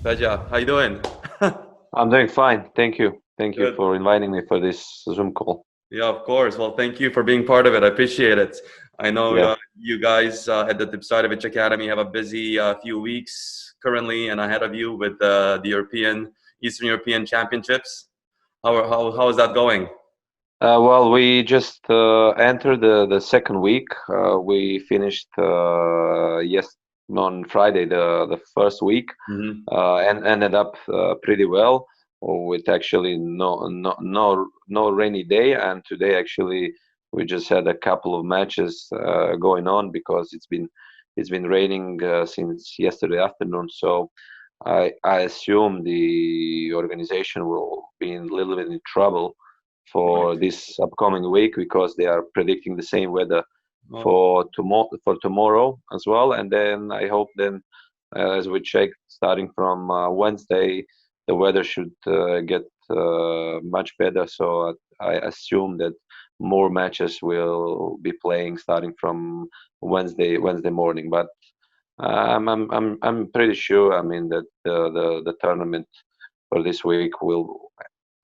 Peja. How you doing? I'm doing fine. Thank you. Thank you Good. for inviting me for this Zoom call. Yeah, of course. Well, thank you for being part of it. I appreciate it. I know Yeah. you guys at the Tipsarevic Academy have a busy few weeks currently and ahead of you with the Eastern European Championships. How is that going? Well, we just entered the second week. We finished yes on Friday the first week, Hmm. and ended up pretty well with actually no rainy day. And today actually we just had a couple of matches going on because it's been raining since yesterday afternoon. So I assume the organization will be in a little bit in trouble Right. for this upcoming week because they are predicting the same weather Oh, for tomorrow as well. And then I hope then, as we check, starting from Wednesday, the weather should get much better. So I assume that more matches will be playing starting from Wednesday morning. But I'm pretty sure. I mean that the tournament for this week will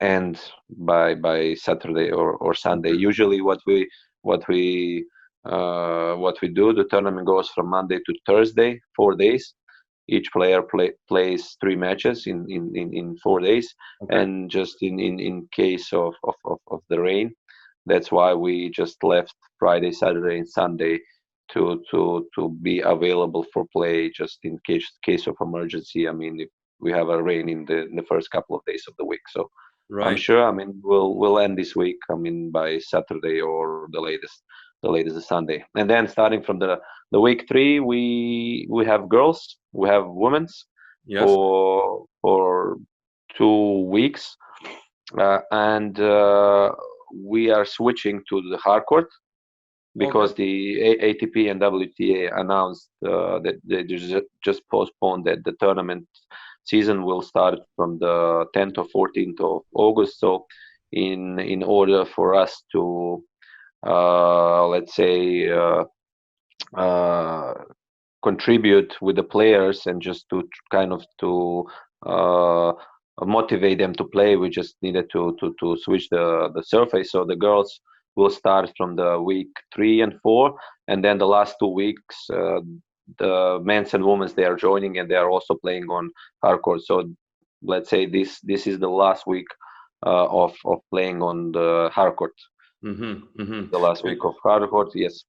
end by Saturday or Sunday. okay. Usually, what we what we do, the tournament goes from Monday to Thursday, 4 days. Each player plays three matches in 4 days, Okay. and just in case of the rain, that's why we just left Friday, Saturday, and Sunday to be available for play just in case of emergency. I mean, if we have a rain in the first couple of days of the week, so I'm Right. sure. I mean, we'll end this week. I mean, by Saturday or the latest is Sunday, and then starting from the week three, we have girls, we have women's Yes. for 2 weeks, and we are switching to the hardcourt Okay. because the ATP and WTA announced that they just postponed that the tournament season will start from the 10th or 14th of August. So, in order for us to let's say uh, contribute with the players and just to kind of to uh, motivate them to play. We just needed to switch the surface. So the girls will start from the week 3 and 4, and then the last 2 weeks, the men's and women's they are joining and they are also playing on hardcore. So let's say this is the last week of playing on the hardcourt. Mm-hmm. The last week of hardcourt, yes.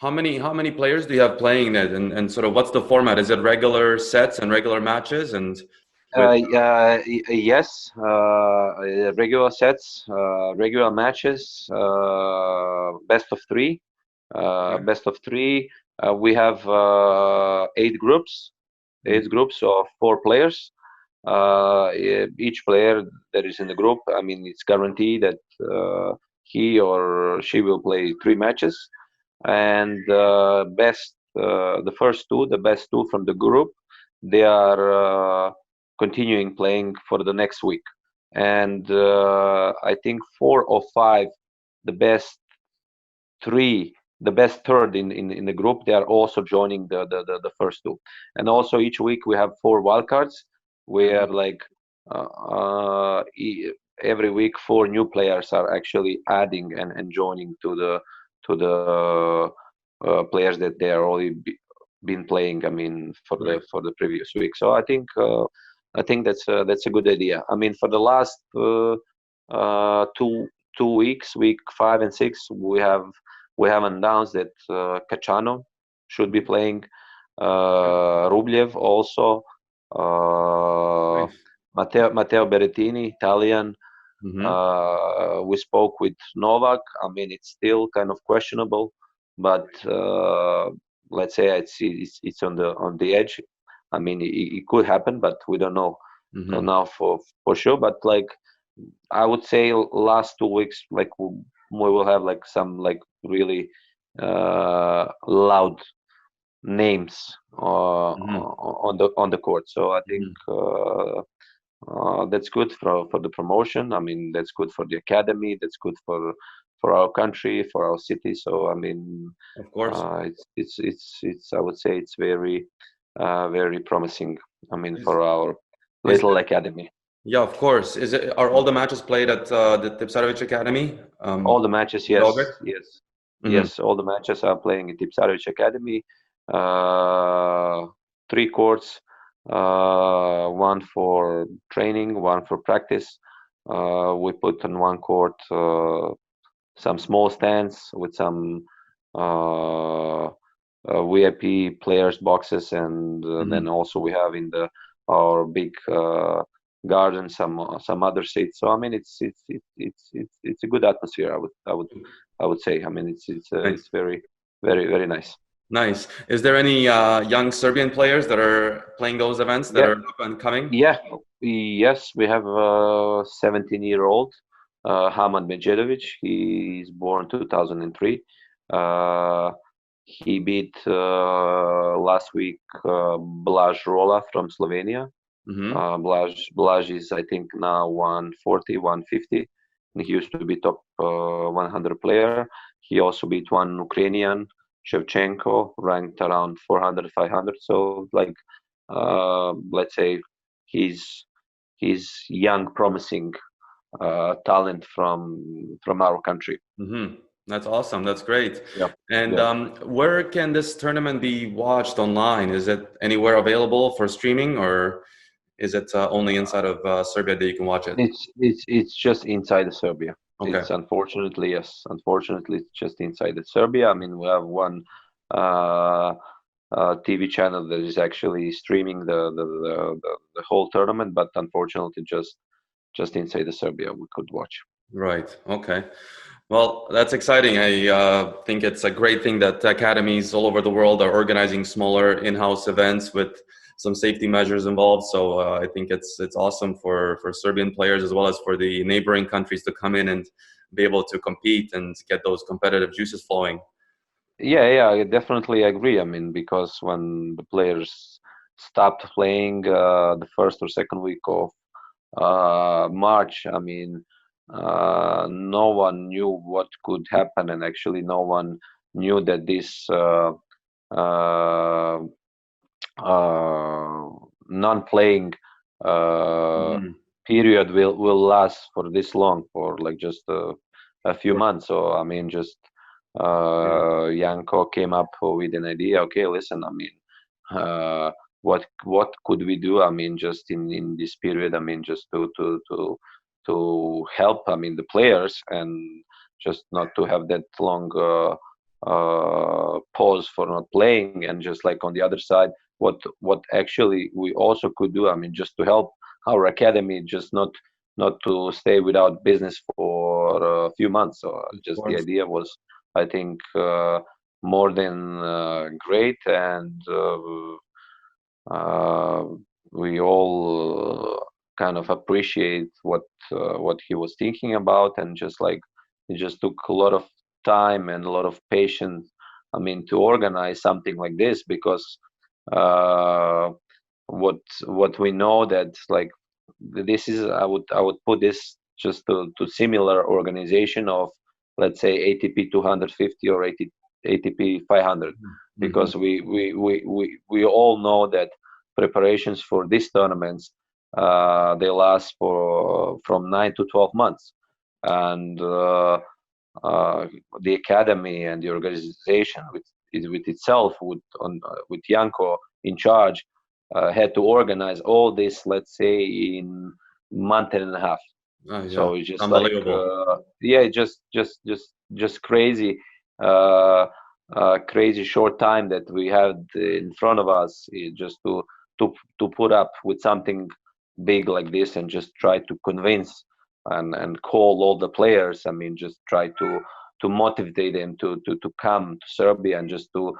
How many players do you have playing it, and sort of what's the format? Is it regular sets and regular matches, and with Yes, regular sets, regular matches, best of three. okay. Best of three. We have Mm. eight groups of 4 players. Each player that is in the group, I mean, it's guaranteed that he or she will play 3 matches, and the first two, the best two from the group, they are continuing playing for the next week, and I think 4 or 5, the best three, the best third in the group, they are also joining the first two. And also each week we have 4 wildcards where Mhm. like every week 4 new players are actually adding and joining to the players that they are already been playing. I mean, Right. for the previous week. So I think that's a good idea. I mean, for the last two weeks, week 5 and 6, we have announced that Cacciano should be playing, Okay. Rublev also, uh, Nice. Matteo Berrettini, Italian. Mm-hmm. We spoke with Novak. I mean, it's still kind of questionable, but let's say it's on the edge. I mean, it could happen, but we don't know Mm-hmm. now for sure. But like I would say, last 2 weeks, like we will have like some like really loud names Mm-hmm. on the court. So I think Mm-hmm. that's good for the promotion. I mean, that's good for the academy. That's good for our country, for our city. So I mean, Of course. it's I would say it's very very promising. I mean, Is for our Is little academy. Yeah, of course. Are all the matches played at the Tipsarevic Academy All the matches, in Belgrade? yes, yes, Hmm. yes. All the matches are playing at Tipsarevic Academy. Uh, Three courts, one for training, one for practice. We put on one court some small stands with some uh, VIP players boxes, and then Hmm. also we have in the our big garden some other seats. So I mean, it's a good atmosphere. I would say. I mean, Nice. it's very nice. Nice. Is there any young Serbian players that are playing those events that Yeah, are up and coming? yeah, yes. We have a 17-year-old Hamad Medjedovic. He's born 2003. Uh, he beat last week Blaž Rola from Slovenia. Hmm. Blaž is, I think, now 140, 150. And he used to be top 100 player. He also beat one Ukrainian, Shevchenko, ranked around 400, 500. So, like, let's say he's young, promising talent from our country. Hmm. That's awesome. That's great. Yeah, And yeah. where can this tournament be watched online? Is it anywhere available for streaming, or is it only inside of Serbia that you can watch it? It's just inside of Serbia. Okay. It's unfortunately, yes, unfortunately, it's just inside of Serbia. I mean, we have one uh, TV channel that is actually streaming the whole tournament, but unfortunately, just inside of Serbia we could watch. Right. Okay. Well, that's exciting. I think it's a great thing that academies all over the world are organizing smaller in-house events with some safety measures involved. So I think it's awesome for Serbian players as well as for the neighboring countries to come in and be able to compete and get those competitive juices flowing. Yeah, yeah, I definitely agree. I mean, because when the players stopped playing the first or second week of March, I mean, no one knew what could happen, and actually, no one knew that this uh, uh, non-playing uh, Hmm. period will last for this long, for like just a few Sure. months. So I mean, just Yeah. Yanko came up with an idea. Okay, listen, I mean, uh, what could we do? I mean, just in this period, I mean, just to help. I mean, the players, and just not to have that long pause for not playing, and just like on the other side, what actually we also could do. I mean, just to help our academy, just not to stay without business for a few months. So Of just the course. idea was, I think, more than great, and uh, we all kind of appreciate what he was thinking about, and just like it just took a lot of time and a lot of patience. I mean, to organize something like this, because uh, what we know that like this is, I would put this just to similar organization of, let's say, ATP 250 or ATP 500, Hmm. because we all know that preparations for these tournaments, they last for from 9 to 12 months, and uh, the academy and the organization with itself, with Yanko in charge, had to organize all this, let's say, in month and a half. Oh, yeah. So it's just like Unbelievable. yeah, just crazy, uh, crazy short time that we had in front of us, just to to put up with something big like this, and just try to convince and call all the players. I mean, just try to motivate them to come to Serbia, and just to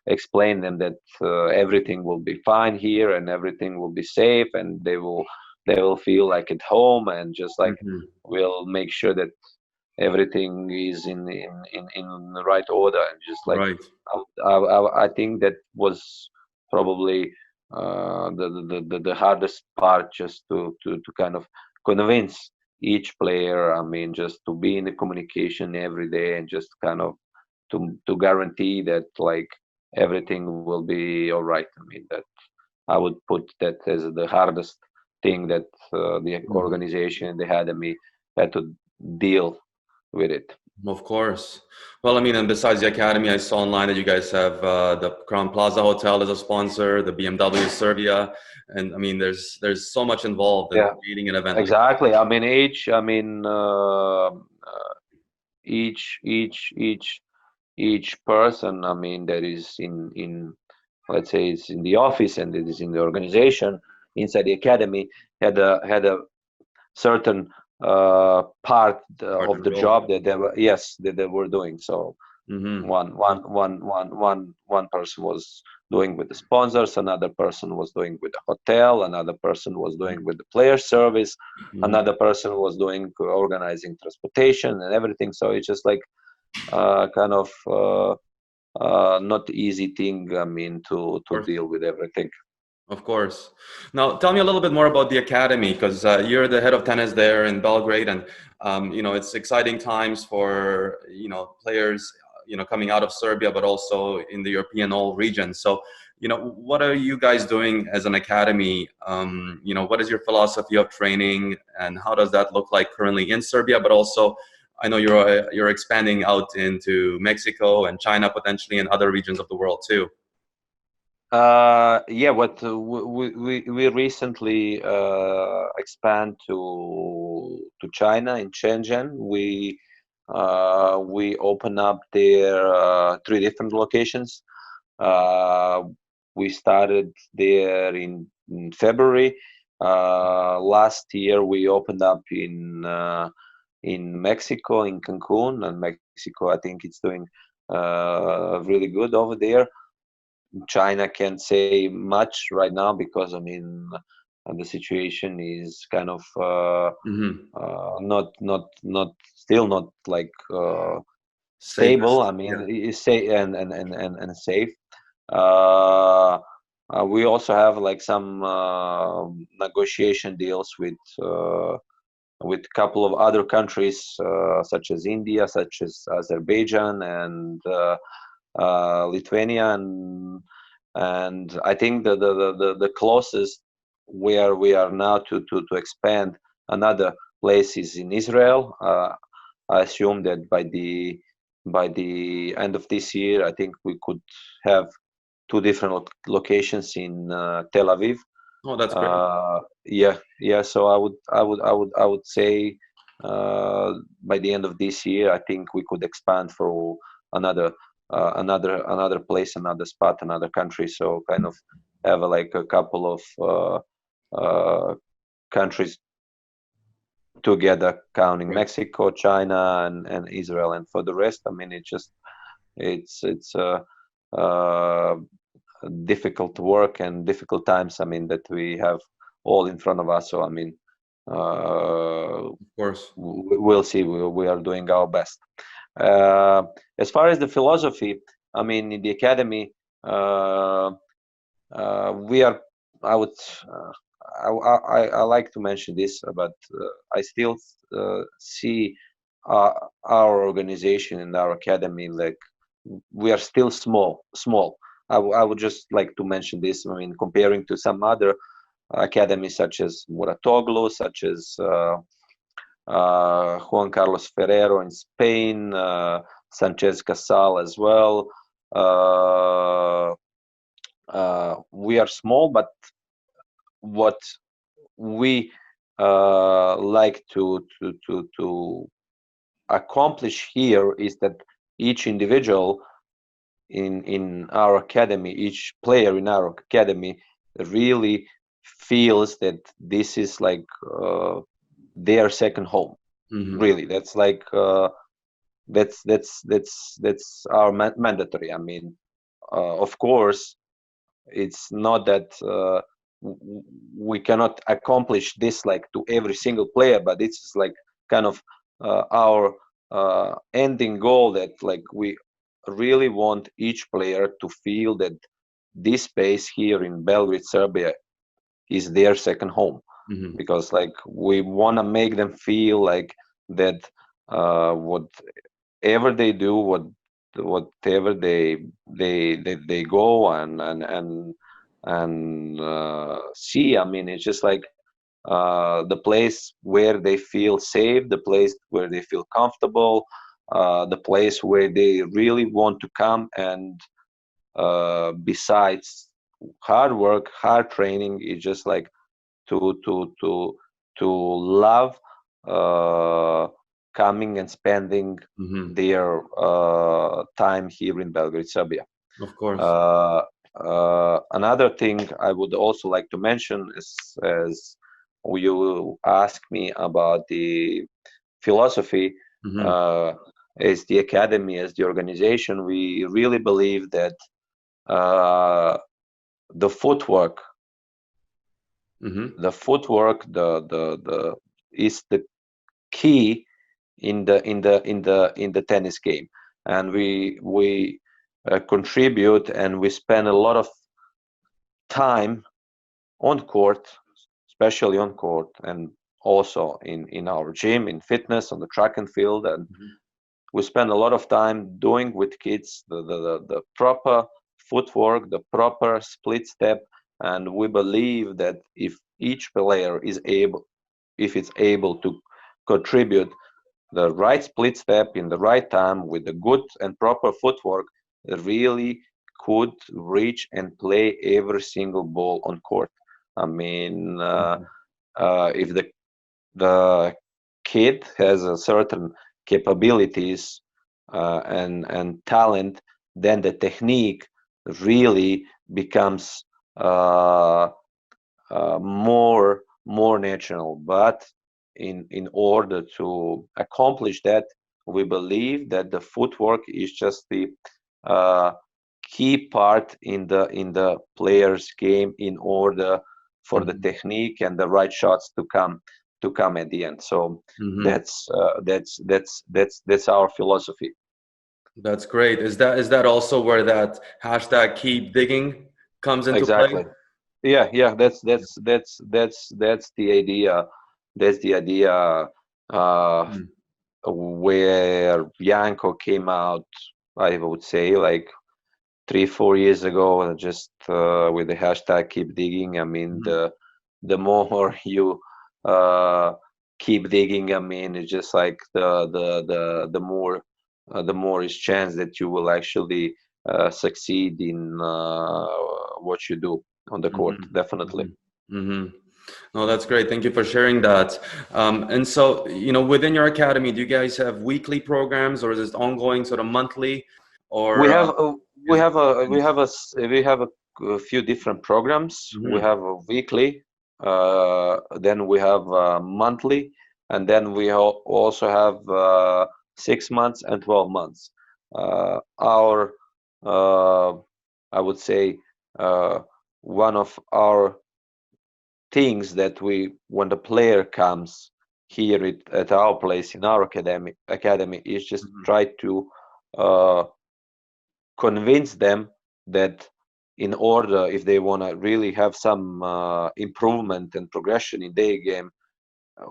explain them that everything will be fine here, and everything will be safe, and they will feel like at home, and just like Hmm. we'll make sure that everything is in the right order, and just like Right. I think that was probably the hardest part, just to kind of convince each player. I mean, just to be in the communication every day, and just kind of to guarantee that like everything will be all right. I mean that I would put that as the hardest thing that the Mhm. organization, the academy, had to deal with it. Of course. Well, I mean, and besides the academy, I saw online that you guys have the Crown Plaza Hotel as a sponsor, the BMW Serbia, and I mean, there's so much involved in Yeah, creating an event like exactly. I mean, each person, I mean, that is in let's say it's in the office and it is in the organization inside the academy had a certain part part of of the the role. job that they were, yes, that they were doing. So Mm-hmm. one person was doing with the sponsors, another person was doing with the hotel, another person was doing with the player service, Hmm. another person was doing organizing transportation and everything. So it's just like kind of not easy thing, I mean, to deal with everything. Of course. Now, tell me a little bit more about the academy, because you're the head of tennis there in Belgrade, and it's exciting times for players, coming out of Serbia, but also in the European all region. So, what are you guys doing as an academy? What is your philosophy of training, and how does that look like currently in Serbia? But also, I know you're expanding out into Mexico and China potentially, and other regions of the world too. Yeah, what we recently expand to China in Shenzhen. We open up there three different locations. Uh, we started there in February. Last year we opened up in Mexico, in Cancun, and Mexico, I think it's doing really good over there. China can't say much right now because I mean the situation is kind of Hmm. not still not like stable. Safest. I mean, Yeah. it's safe and safe. Uh, we also have like some negotiation deals with a couple of other countries such as India, such as Azerbaijan, and Lithuania, and I think the closest where we are now to expand another place is in Israel. I assume that by the end of this year, I think we could have two different locations in Tel Aviv. Oh, that's great. Yeah, yeah. So I would say by the end of this year, I think we could expand for another another place, another spot, another country. So kind of have like a couple of uh, countries together, counting Great. Mexico, China, and Israel. And for the rest, I mean, it's uh, difficult work and difficult times. I mean, that we have all in front of us. So I mean, Of course. we'll see. We are doing our best. Uh, as far as the philosophy, I mean, in the academy, uh, we are. I would. I like to mention this, but I still see uh, our organization and our academy like we are still small. I would just like to mention this. I mean, comparing to some other academies such as Muratoglu, such as Juan Carlos Ferrero in Spain, Sanchez Casal as well. Uh, we are small, but what we like to accomplish here is that each individual in our academy, each player in our academy really feels that this is like their second home. Hmm. Really, that's like that's our mandatory. I mean, of course, it's not that we cannot accomplish this like to every single player, but it's like kind of our ending goal that like we really want each player to feel that this space here in Belgrade, Serbia is their second home, Hmm. because like we want to make them feel like that whatever they do, whatever they go and and see. I mean, it's just like the place where they feel safe, the place where they feel comfortable, the place where they really want to come. And besides hard work, hard training, it's just like to to to to love coming and spending Hmm. their time here in Belgrade, Serbia. Of course. Uh, Another thing I would also like to mention is, as you asked me about the philosophy, Hmm. uh, as the academy, as the organization, we really believe that uh, the footwork, Hmm. the is the key in the tennis game, and we contribute, and we spend a lot of time on court, especially on court, and also in our gym, in fitness, on the track and field. And Hmm. we spend a lot of time doing with kids the proper footwork, the proper split step. And we believe that if each player is able, if it's able to contribute the right split step in the right time with the good and proper footwork, really could reach and play every single ball on court. I mean, if the kid has a certain capabilities and talent, then the technique really becomes uh, more natural. But in order to accomplish that, we believe that the footwork is just the uh, key part in the player's game, in order for the Hmm. technique and the right shots to come at the end. So Hmm. that's our philosophy. That's great. Is that also where that hashtag keep digging comes into play? Exactly. Yeah, that's the idea. That's the idea uh, Mm. where Bianco came out, I would say, like 3 4 years ago, just with the hashtag keep digging. I mean, Mhm. the more you uh, keep digging, I mean, it's just like the more is chance that you will actually succeed in what you do on the court. Mhm. Definitely. Mhm. Mhm. No, that's great. Thank you for sharing that. And so, within your academy, do you guys have weekly programs, or is it ongoing, sort of monthly, We or have a, we is it? have a we have a we have a few different programs. We Mhm. have a weekly, then we have monthly, and then we also have 6 months and 12 months. Our uh, I would say one of our things that when the player comes here at our place in our academy is just Mhm. try to uh, convince them that in order, if they want to really have some improvement and progression in their game,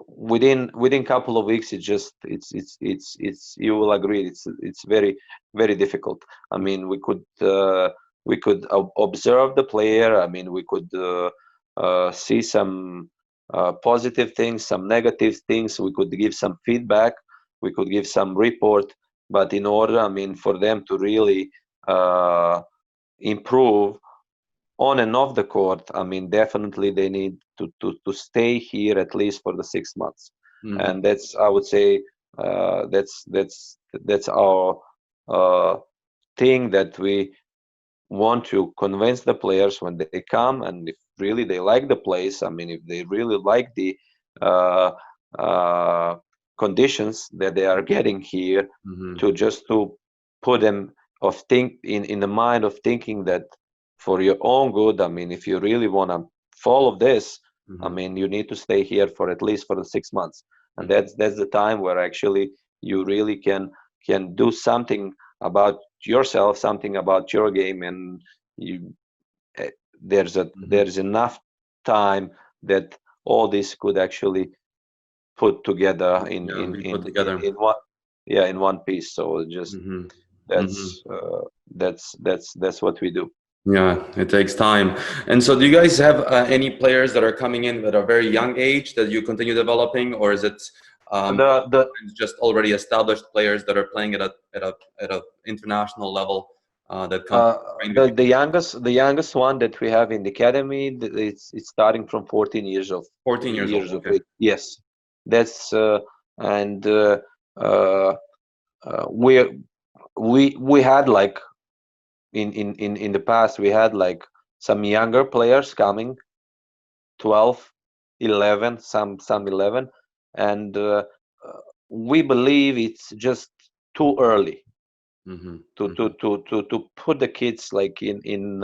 within couple of weeks, it's you will agree, it's very very difficult. I mean, we could observe the player. I mean, we could see some positive things, some negative things. We could give some feedback, we could give some report. But in order, I mean, for them to really uh, improve on and off the court, I mean, definitely they need to stay here at least for the 6 months. Mhm. And that's, I would say, that's our uh, thing, that we want to convince the players when they come. And if really they like the place, I mean, if they really like the uh, uh, conditions that they are getting here, Mhm. to just to put them of think in the mind of thinking that for your own good, I mean, if you really want to follow this, I Mhm. mean, you need to stay here for at least for the 6 months. And Mhm. that's the time where actually you really can do something about yourself, something about your game. And you eh, Mhm. there's enough time that all this could actually put together in Yeah, in be put in in, together. in one, yeah, in one piece. So just Mhm. Mhm. that's that's what we do. Yeah, it takes time. And so, do you guys have any players that are coming in at a very young age that you continue developing, or is it The just already established players that are playing at a international level that come uh, train with you? the youngest one that we have in the academy, it's starting from 14 years of 14 years old. Okay. age. Yes, that's and uh, we we had like in the past we had like some younger players coming 12, 11, some 11, and uh, we believe it's just too early Mm-hmm. to put the kids like in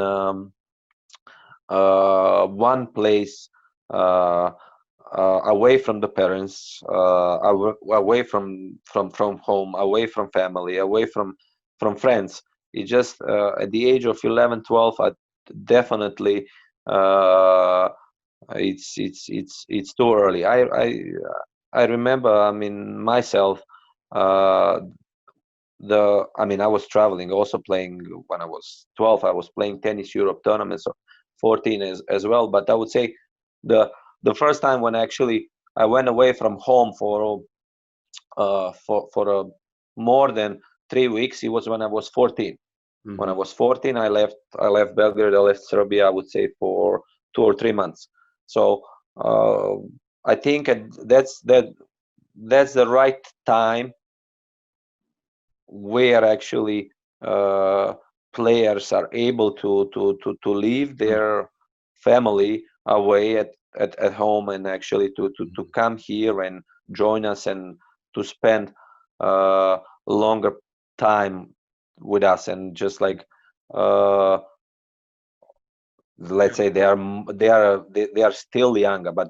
one place, uh, away from the parents, away from home, away from family, away from friends. It just at the age of 11, 12, I definitely uh, it's too early. I remember, I mean, myself, uh, I mean, I was traveling, also playing when I was 12. I was playing tennis Europe tournaments, so 14 as well. But I would say the the first time when actually I went away from home for more than 3 weeks, it was when I was 14. When I Mm-hmm. was 14, I left Belgrade, I left Serbia, I would say for 2 or 3 months. So uh, I think that's the right time where actually uh, players are able to leave their family away at home and actually to come here and join us and to spend longer time with us and just like uh, let's say they are still younger, but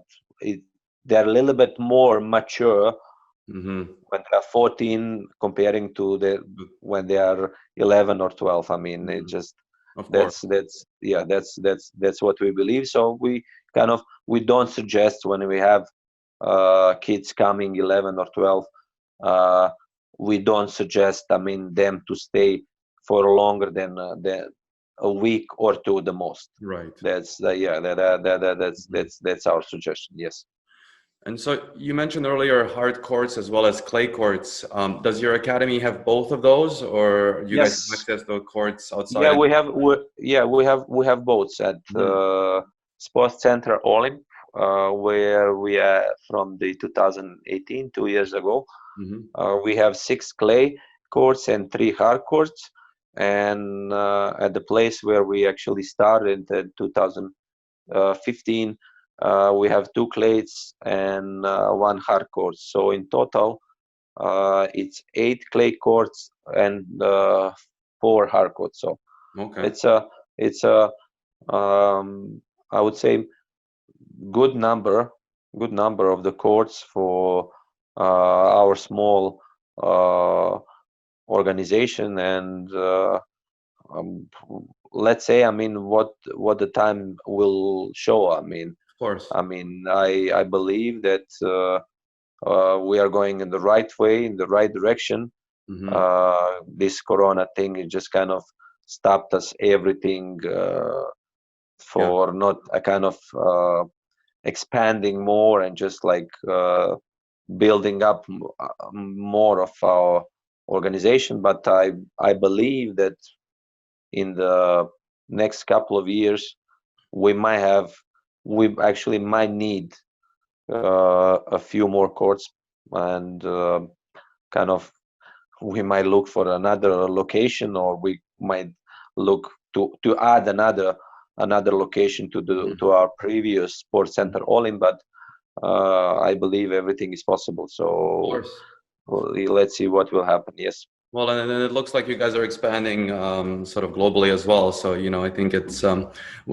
they're a little bit more mature Mm-hmm. when they are 14 comparing to the when they are 11 or 12. I mean, it Mm-hmm. just Of course. that's what we believe. So we don't suggest when we have kids coming 11 or 12, uh, we don't suggest, I mean, them to stay for longer than a week or two the most. Right. That's the yeah that Mhm. that's our suggestion. Yes. And so you mentioned earlier hard courts as well as clay courts. Does your academy have both of those, or you guys have Yes. access to courts outside? Yeah, we have both at Mhm. Sports Center Olymp, where we are from the 2018, 2 years ago. Mhm. We have 6 clay courts and 3 hard courts, and at the place where we actually started in 2015, we have 2 clays and 1 hard court. So in total, it's 8 clay courts and 4 hard courts. So Okay. it's a um, I would say good number good number of the courts for our small uh, organization, and um, let's say, I mean, what the time will show. Of course. I believe that we are going in the right way, in the right direction. Mhm. This corona thing, it just kind of stopped us everything, Yeah. for not a kind of expanding more and just like building up more of our organization. But I believe that in the next couple of years we might have we actually might need a few more courts, and kind of we might look for another location, or we might look to add another location Mhm. to our previous sports Mhm. center all in. But I believe everything is possible. Of So course. well, let's see what will happen. Yes. Well, and it looks like you guys are expanding sort of globally as well. So, I think it's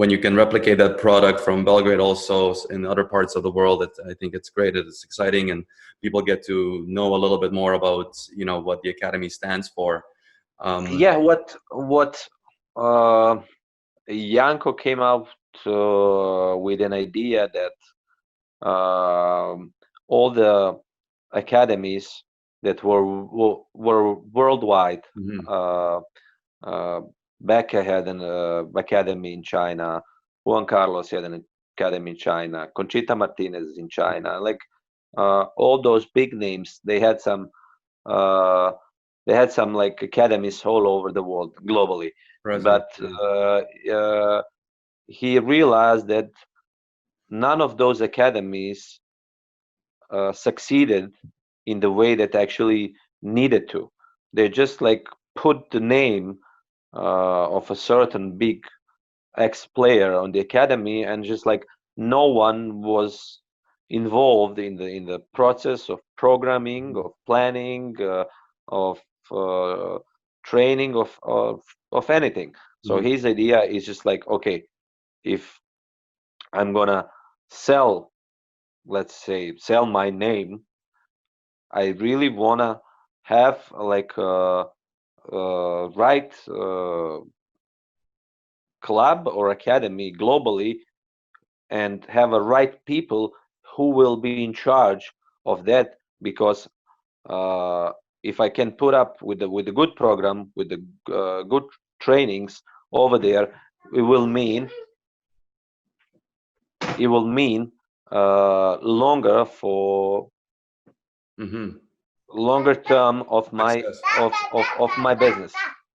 when you can replicate that product from Belgrade also in other parts of the world, I think it's great. It's exciting, and people get to know a little bit more about, what the academy stands for. Yeah. What uh, Yanko came out with an idea that all the academies that were worldwide, Mhm. uh, uh, Becca had an academy in China. Juan Carlos had an academy in China. Conchita Martinez in China. Like all those big names, uh, they had some like academies all over the world globally. Impressive. But he realized that none of those academies succeeded in the way that actually needed to. They just like put the name of a certain big ex-player on the academy, and just like no one was involved in the process of programming, of planning, of uh, training, of anything. So Mhm. his idea is just like, okay, if I'm gonna sell, let's say, sell my name, I really wanna have like a right club or academy globally, and have a right people who will be in charge of that. Because uh, if I can put up with the good program, with the good trainings over there, it will mean longer for Mhm. longer term of my Success. of my business.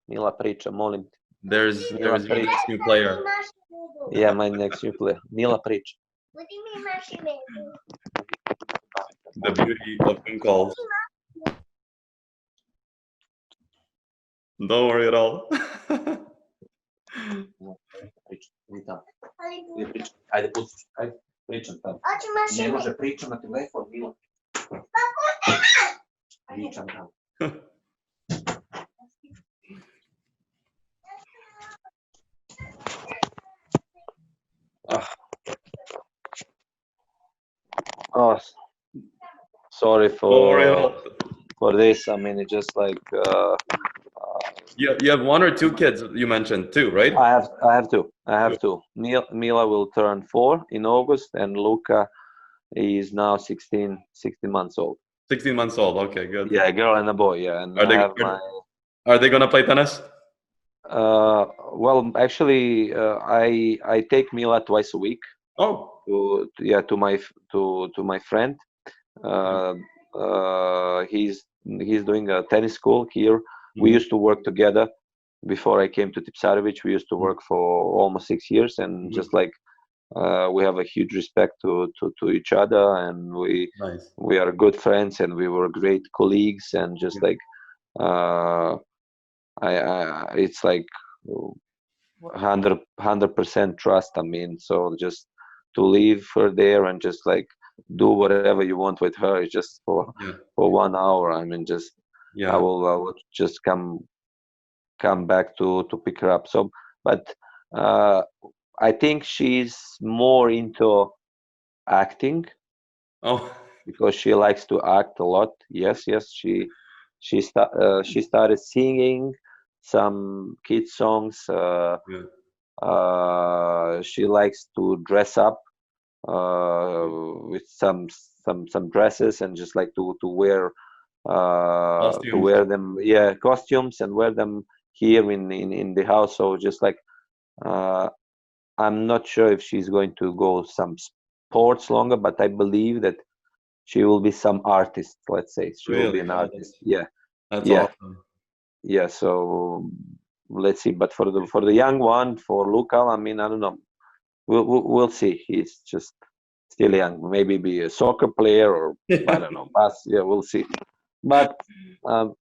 Mila priča, molim te. Mila There's your priča. next new player. Yeah, my next new player. Mila priča. The beauty of phone calls. Don't worry at all. Priča, idi tamo. Idi priča. Ajde, pusti. Ajde, pričam tamo. Ne može pričam na telefon, Mila. Pričam tamo. Oh, sorry Don't worry at all. for this. I mean, it's just like You have one or two kids you mentioned too, right? I have two. I have two. Mila will turn 4 in August, and Luca is now 16 months old. 16 months old. Okay, good. Yeah, a girl and a boy. Yeah, and Are I they have my. are they gonna play tennis? Well, actually, I take Mila twice a week Oh. to my friend. Uh, he's doing a tennis school here. We Mhm. used to work together before I came to Tipsarevic. We used to Mhm. work for almost 6 years, and Mhm. just like we have a huge respect to each other, and Nice. we are good friends, and we were great colleagues, and just like uh, it's like 100% trust. I mean, so just to leave her there and just like do whatever you want with her is just Yeah. for 1 hour. I mean, just Yeah. I will just come back to pick her up. So, but uh, I think she's more into acting Oh. because she likes to act a lot. Yes, yes, she started singing some kids songs. Yeah. She likes to dress up with some dresses, and just like to Costumes. wear them, yeah, costumes, and wear them here in the house. So just like uh, I'm not sure if she's going to go some sports longer, but I believe that she will be some artist. Let's say she will be Really? an Oh, artist. Yeah, that's yeah, awesome. yeah. So let's see. But for the young one, for Luca, I mean, I don't know. We'll see. He's just still young. Maybe be a soccer player, or I don't know. Pass. Yeah, we'll see. But um,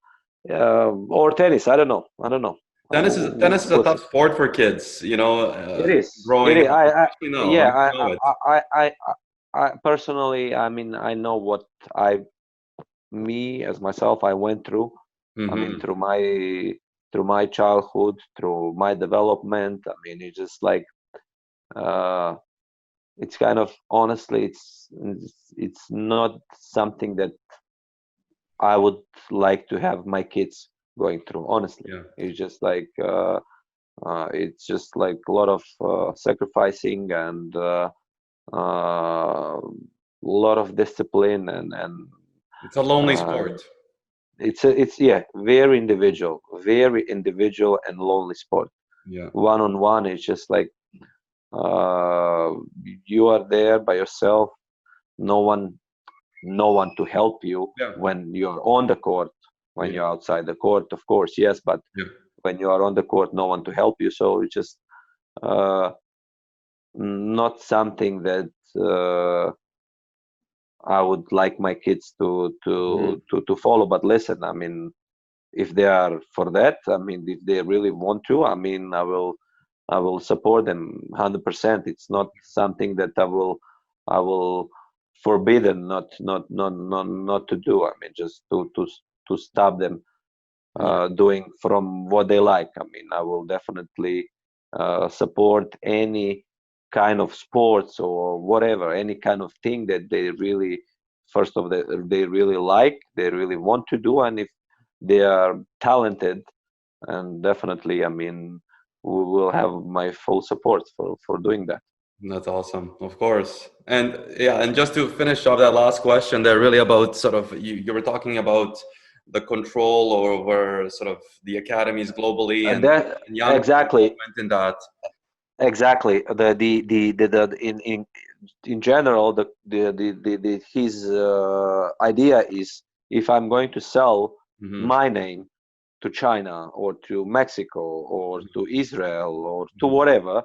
or tennis. I don't know. I don't know. Tennis is a We'll see. tough sport for kids, It is. It growing is. up. Especially now. Yeah. Like you know it. I personally, I mean, I know what me as myself, I went through. I mean, Hmm. through my childhood, through my development. I mean, it's just like uh, it's kind of honestly, it's not something that I would like to have my kids going through. Honestly, Yeah. it's just like a lot of sacrificing, and a lot of discipline, and It's a lonely uh, sport. it's yeah, very individual and lonely sport. Yeah. one-on-one. It's just like uh, you are there by yourself. No one, no one to help you Yeah. when you're on the court. When Yeah. you're outside the court, of course, yes, but Yeah. when you are on the court, no one to help you. So it's just uh, not something that I would like my kids Mhm. to follow. But listen, I mean, if they are for that, I mean, if they really want to, I mean, I will support them 100%. It's not something that I will forbidden not to do. I mean, just to stop them Yeah. doing from what they like. I mean, I will definitely support any kind of sports or whatever, any kind of thing that they really, they really like, they really want to do, and if they are talented, and definitely, I mean, we will have my full support for doing that. That's awesome, of course. And yeah, and just to finish off that last question, they're really about sort of you were talking about the control over sort of the academies globally That and young exactly, involvement in that. exactly. The in general, his idea is, if I'm going to sell Hmm. my name to China or to Mexico or to Israel or to Hmm. whatever,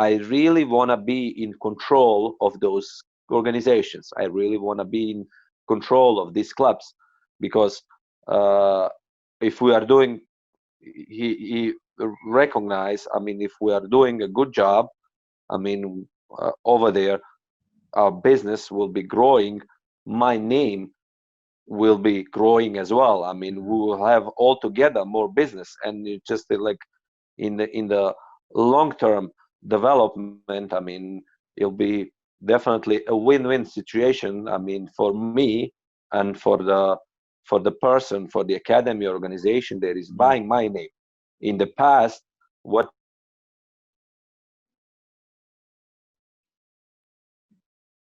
I really want to be in control of those organizations. I really want to be in control of these clubs, because uh, if we are doing, he recognize, I mean, if we are doing a good job, I mean, over there, our business will be growing. My name will be growing as well. I mean, we will have altogether more business, and it just like in the long term development. I mean, it'll be definitely a win-win situation. I mean, for me and for the person, for the academy organization that is Hmm. buying my name. In the past, what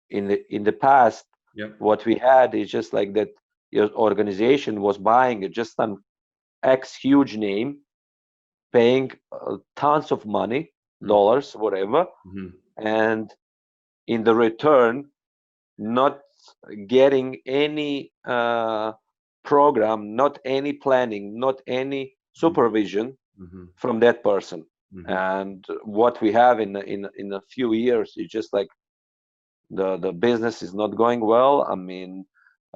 we had in the past, Yeah. what we had is just like that. Your organization was buying just some X huge name, paying tons of money, dollars, whatever, Hmm. and in the return, not getting any program, not any planning, not any supervision Hmm. from that person. Hmm. And what we have in a few years is just like the business is not going well. I mean,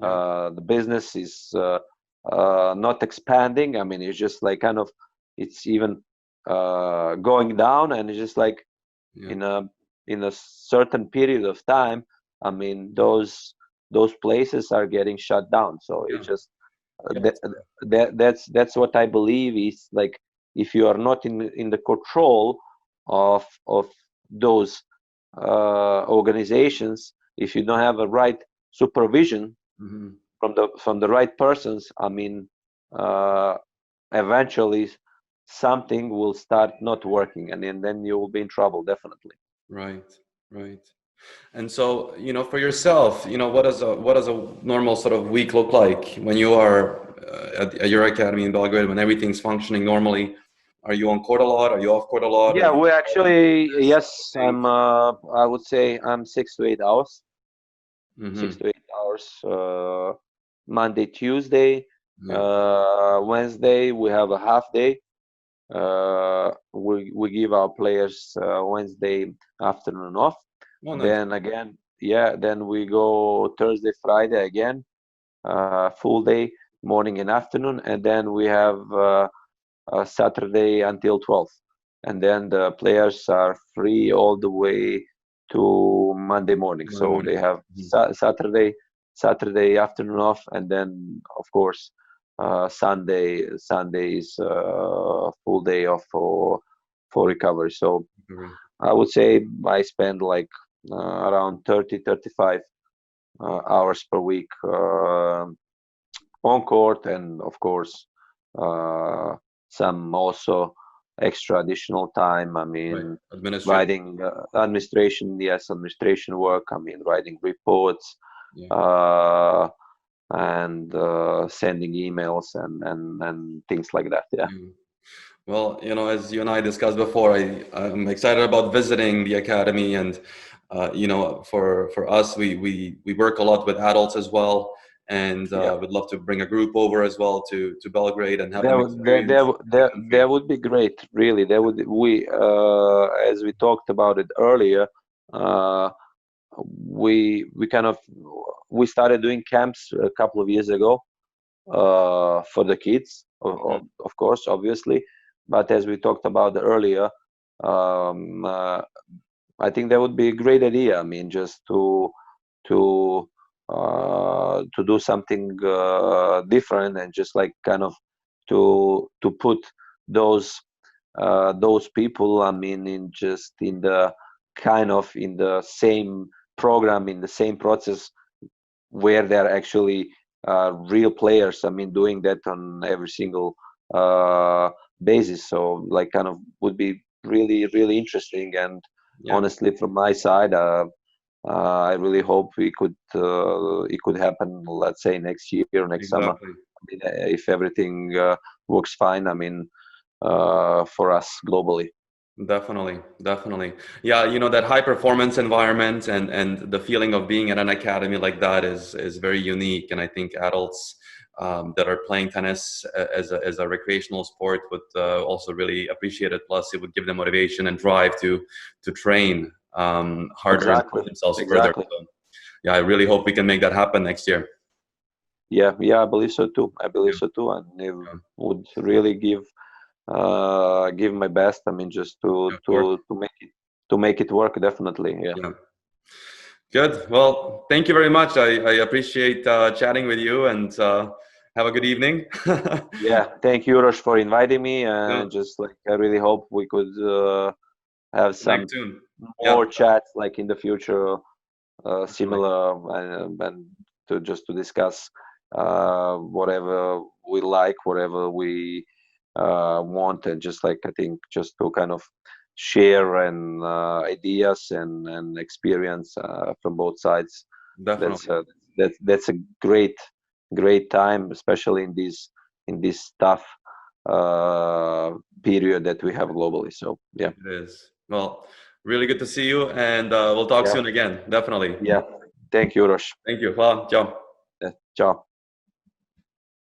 Yeah. the business is not expanding. I mean, it's just like kind of, it's even going down, and it's just like Yeah. in a certain period of time, I mean, those places are getting shut down. So Yeah. it's just Yeah. that, that's what I believe is like, if you are not in the control of those organizations, if you don't have a right supervision Hmm. from the right persons, I mean, uh, eventually something will start not working, and then you will be in trouble, definitely. Right. Right. And so, for yourself, what does a normal sort of week look like when you are at your academy in Belgrade, when everything's functioning normally? Are you on court a lot? Are you off court a lot? Are Yeah, you we involved in actually, practice? yes, I'm I would say I'm 6 to 8 hours, Mm-hmm. 6 to 8 hours, Monday, Tuesday, Yeah. Wednesday we have a half day. We give our players Wednesday afternoon off. Oh, nice. Then again, yeah, then we go Thursday, Friday again, full day, morning and afternoon, and then we have Saturday until 12. And then the players are free all the way to Monday morning. Monday So they morning. have Mhm. Saturday afternoon off, and then of course Sunday is full day off for recovery. So Recovery. I would say I spend like around 35 hours per week on court, and of course uh, some also extra additional time. I Right. mean, Administrative. writing administration, yes, administration work. I mean, writing reports Yeah. uh, and sending emails and things like that. Yeah. Yeah. Well, as you and I discussed before, I'm excited about visiting the academy, and for us, we work a lot with adults as well, and Yeah. we'd love to bring a group over as well to Belgrade and have That them would that, that, experience would- the that, country. that would be great, really. That would we as we talked about it earlier, uh, we kind of we started doing camps a couple of years ago for the kids, Mhm. of course, obviously. But as we talked about earlier, um, uh, I think that would be a great idea. I mean, just to to do something different and just like kind of to put those those people, I mean, in just in the kind of in the same program, in the same process where they're actually real players. I mean, doing that on every single uh, basis. So, like, kind of would be really, really interesting. And Yeah, honestly, from my side, I really hope we could it could happen. Let's say next year, next summer. exactly. I mean, if everything works fine. I mean, for us globally. Definitely, definitely. Yeah, that high performance environment and the feeling of being at an academy like that is very unique. And I think adults that are playing tennis as a recreational sport would also really appreciate it. Plus, it would give them motivation and drive to train harder and Exactly. push themselves further. Exactly. So, yeah, I really hope we can make that happen next year. Yeah, yeah, I believe so too. I believe Yeah, so too, and it yeah, would really give my best. I mean, just yeah, of course. to make it work. Definitely. Yeah. Yeah. Good. Well, thank you very much. I appreciate chatting with you, and have a good evening. Yeah. Thank you, Urosh, for inviting me, Yeah, and just like I really hope we could have connect some soon. Yeah, more chats like in the future, definitely. similar, and to just to discuss whatever we like, whatever we want, and just like I think just to kind of share and ideas and experience from both sides. That's Definitely. that's a great time, especially in this tough uh, period that we have globally. So yeah, It is. Well, really good to see you, and we'll talk yeah, soon again. Definitely. yeah. Thank you, Rosh. Thank you. Well, ciao. Ciao.